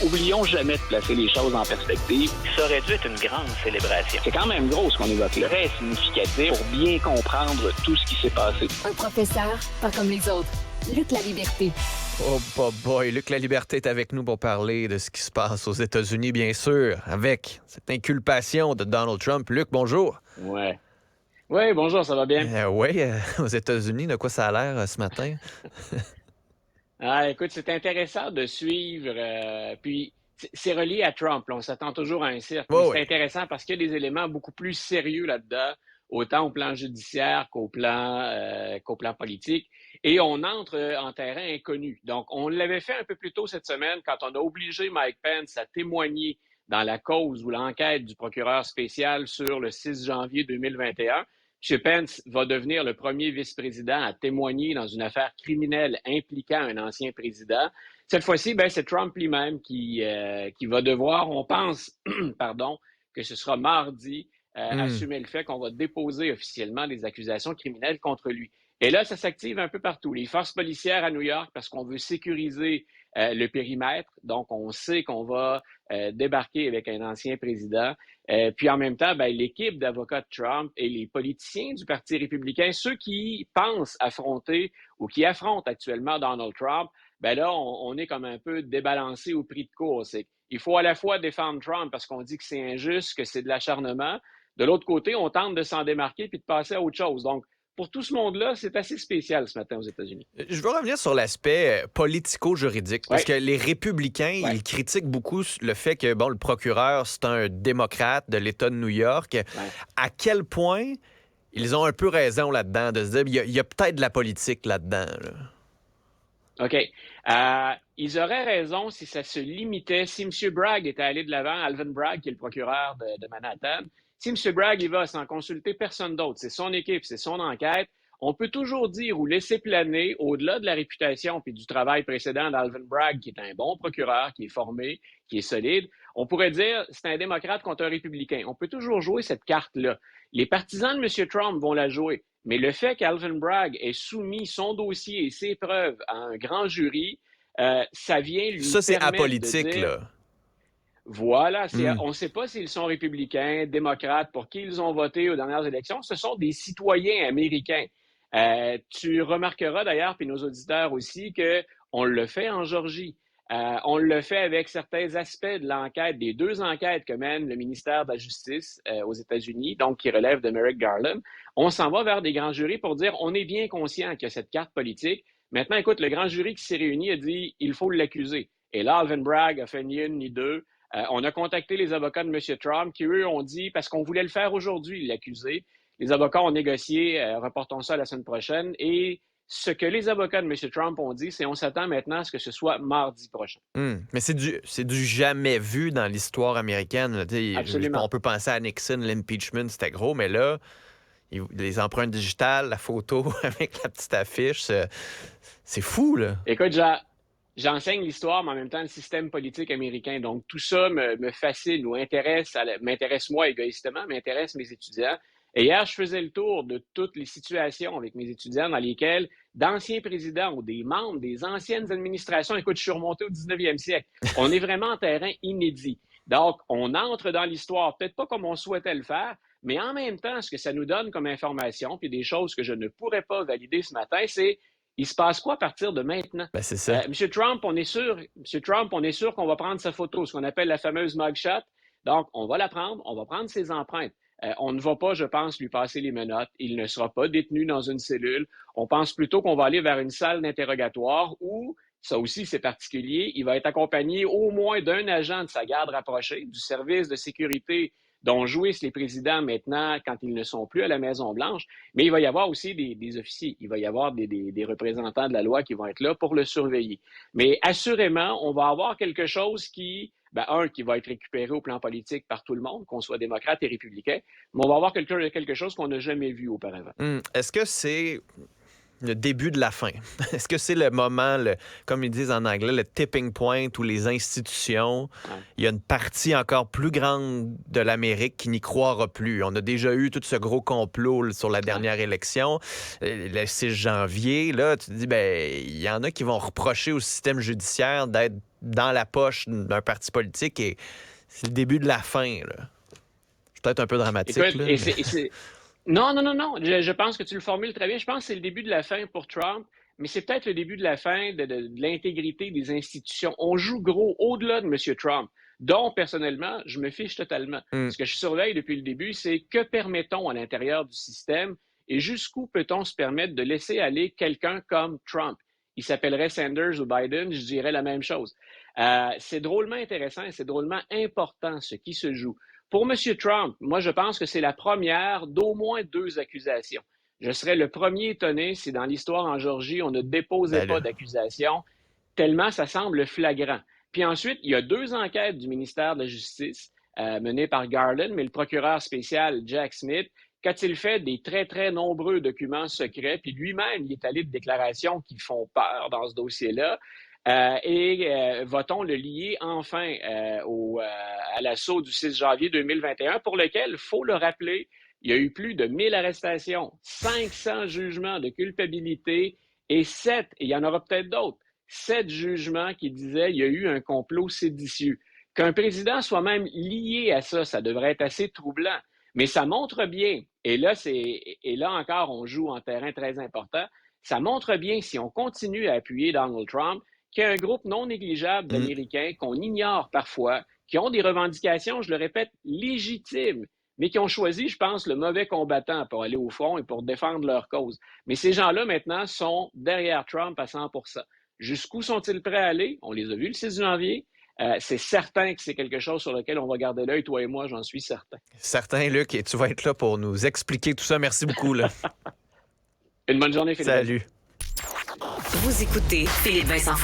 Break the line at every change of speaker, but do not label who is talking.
Oublions jamais de placer les choses en perspective.
Ça aurait dû être une grande célébration.
C'est quand même gros ce qu'on évoque là. Très significatif pour bien comprendre tout ce qui s'est passé.
Un professeur, pas comme les autres. Luc Laliberté.
Oh boy, Luc Laliberté est avec nous pour parler de ce qui se passe aux États-Unis, bien sûr, avec cette inculpation de Donald Trump. Luc, bonjour.
Ouais. Oui, bonjour, ça va bien?
Oui, aux États-Unis, de quoi ça a l'air ce matin?
Écoute, c'est intéressant de suivre, puis c'est relié à Trump, là, on s'attend toujours à un cirque, mais c'est intéressant parce qu'il y a des éléments beaucoup plus sérieux là-dedans, autant au plan judiciaire qu'au plan politique, et on entre en terrain inconnu. Donc, on l'avait fait un peu plus tôt cette semaine quand on a obligé Mike Pence à témoigner dans la cause ou l'enquête du procureur spécial sur le 6 janvier 2021. M. Pence va devenir le premier vice-président à témoigner dans une affaire criminelle impliquant un ancien président. Cette fois-ci, c'est Trump lui-même qui va devoir, on pense, que ce sera mardi, assumer le fait qu'on va déposer officiellement des accusations criminelles contre lui. Et là, ça s'active un peu partout. Les forces policières à New York, parce qu'on veut sécuriser le périmètre. Donc, on sait qu'on va débarquer avec un ancien président. Puis en même temps, l'équipe d'avocats de Trump et les politiciens du Parti républicain, ceux qui pensent affronter ou qui affrontent actuellement Donald Trump, là, on est comme un peu débalancé au prix de course. Il faut à la fois défendre Trump parce qu'on dit que c'est injuste, que c'est de l'acharnement. De l'autre côté, on tente de s'en démarquer puis de passer à autre chose. Donc, pour tout ce monde-là, c'est assez spécial ce matin aux États-Unis.
Je veux revenir sur l'aspect politico-juridique, parce que les républicains, ils critiquent beaucoup le fait que le procureur, c'est un démocrate de l'État de New York. À quel point ils ont un peu raison là-dedans, de se dire il y a peut-être de la politique là-dedans. Là.
OK. Ils auraient raison si ça se limitait, si M. Bragg était allé de l'avant, Alvin Bragg, qui est le procureur de Manhattan, si M. Bragg y va sans consulter personne d'autre, c'est son équipe, c'est son enquête, on peut toujours dire ou laisser planer, au-delà de la réputation puis du travail précédent d'Alvin Bragg, qui est un bon procureur, qui est formé, qui est solide, on pourrait dire c'est un démocrate contre un républicain. On peut toujours jouer cette carte-là. Les partisans de M. Trump vont la jouer, mais le fait qu'Alvin Bragg ait soumis son dossier et ses preuves à un grand jury, ça vient lui
ça, c'est
permettre
apolitique,
de dire...
là.
Voilà, on ne sait pas s'ils sont républicains, démocrates, pour qui ils ont voté aux dernières élections. Ce sont des citoyens américains. Tu remarqueras d'ailleurs, puis nos auditeurs aussi, qu'on le fait en Georgie. On le fait avec certains aspects de l'enquête, des deux enquêtes que mène le ministère de la Justice aux États-Unis, donc qui relève de Merrick Garland. On s'en va vers des grands jurys pour dire on est bien conscient qu'il y a cette carte politique. Maintenant, écoute, le grand jury qui s'est réuni a dit il faut l'accuser. Et là, Alvin Bragg a fait ni une ni deux. On a contacté les avocats de M. Trump qui, eux, ont dit, parce qu'on voulait le faire aujourd'hui, l'accuser, les avocats ont négocié, reportons ça à la semaine prochaine, et ce que les avocats de M. Trump ont dit, c'est on s'attend maintenant à ce que ce soit mardi prochain.
Mais c'est du jamais vu dans l'histoire américaine.
Absolument.
On peut penser à Nixon, l'impeachment, c'était gros, mais là, les empreintes digitales, la photo avec la petite affiche, c'est fou, là.
Écoute, j'enseigne l'histoire, mais en même temps le système politique américain. Donc, tout ça me fascine ou m'intéresse moi égoïstement, m'intéresse mes étudiants. Et hier, je faisais le tour de toutes les situations avec mes étudiants dans lesquelles d'anciens présidents ou des membres des anciennes administrations, écoute, je suis remonté au 19e siècle. On est vraiment en terrain inédit. Donc, on entre dans l'histoire, peut-être pas comme on souhaitait le faire, mais en même temps, ce que ça nous donne comme information, puis des choses que je ne pourrais pas valider ce matin, c'est il se passe quoi à partir de maintenant?
C'est ça.
M. Trump, on est sûr qu'on va prendre sa photo, ce qu'on appelle la fameuse mugshot. Donc, on va la prendre, on va prendre ses empreintes. On ne va pas, je pense, lui passer les menottes. Il ne sera pas détenu dans une cellule. On pense plutôt qu'on va aller vers une salle d'interrogatoire où, ça aussi c'est particulier, il va être accompagné au moins d'un agent de sa garde rapprochée, du service de sécurité dont jouissent les présidents maintenant quand ils ne sont plus à la Maison-Blanche, mais il va y avoir aussi des officiers, il va y avoir des représentants de la loi qui vont être là pour le surveiller. Mais assurément, on va avoir quelque chose qui va être récupéré au plan politique par tout le monde, qu'on soit démocrate et républicain, mais on va avoir quelque chose qu'on n'a jamais vu auparavant.
Est-ce que c'est le début de la fin? Est-ce que c'est le moment, comme ils disent en anglais, le tipping point où les institutions, il y a une partie encore plus grande de l'Amérique qui n'y croira plus? On a déjà eu tout ce gros complot là, sur la dernière élection, le 6 janvier. Là, tu te dis, il y en a qui vont reprocher au système judiciaire d'être dans la poche d'un parti politique et c'est le début de la fin. Là. C'est peut-être un peu dramatique.
Écoute,
là,
Non. Je pense que tu le formules très bien. Je pense que c'est le début de la fin pour Trump, mais c'est peut-être le début de la fin de l'intégrité des institutions. On joue gros au-delà de M. Trump, dont, personnellement, je me fiche totalement. Ce que je surveille depuis le début, c'est que permet-on à l'intérieur du système et jusqu'où peut-on se permettre de laisser aller quelqu'un comme Trump? Il s'appellerait Sanders ou Biden, je dirais la même chose. C'est drôlement intéressant et c'est drôlement important ce qui se joue. Pour M. Trump, moi, je pense que c'est la première d'au moins 2 accusations. Je serais le premier étonné si dans l'histoire en Georgie, on ne déposait pas d'accusation, tellement ça semble flagrant. Puis ensuite, il y a 2 enquêtes du ministère de la Justice menées par Garland, mais le procureur spécial Jack Smith, qu'a-t-il fait des très, très nombreux documents secrets, puis lui-même, il est allé de déclarations qui font peur dans ce dossier-là. Va-t-on le lier enfin à l'assaut du 6 janvier 2021 pour lequel, il faut le rappeler, il y a eu plus de 1000 arrestations, 500 jugements de culpabilité et il y en aura peut-être d'autres, 7 jugements qui disaient qu'il y a eu un complot séditieux. Qu'un président soit même lié à ça, ça devrait être assez troublant. Mais ça montre bien, et là encore, on joue en terrain très important, ça montre bien, si on continue à appuyer Donald Trump, qu'il y a un groupe non négligeable d'Américains qu'on ignore parfois, qui ont des revendications, je le répète, légitimes, mais qui ont choisi, je pense, le mauvais combattant pour aller au front et pour défendre leur cause. Mais ces gens-là, maintenant, sont derrière Trump à 100%. Jusqu'où sont-ils prêts à aller? On les a vus le 6 janvier. C'est certain que c'est quelque chose sur lequel on va garder l'œil, toi et moi, j'en suis certain.
Certain, Luc, et tu vas être là pour nous expliquer tout ça. Merci beaucoup. Là.
Une bonne journée, Philippe.
Salut.
Vous écoutez Philippe Vincent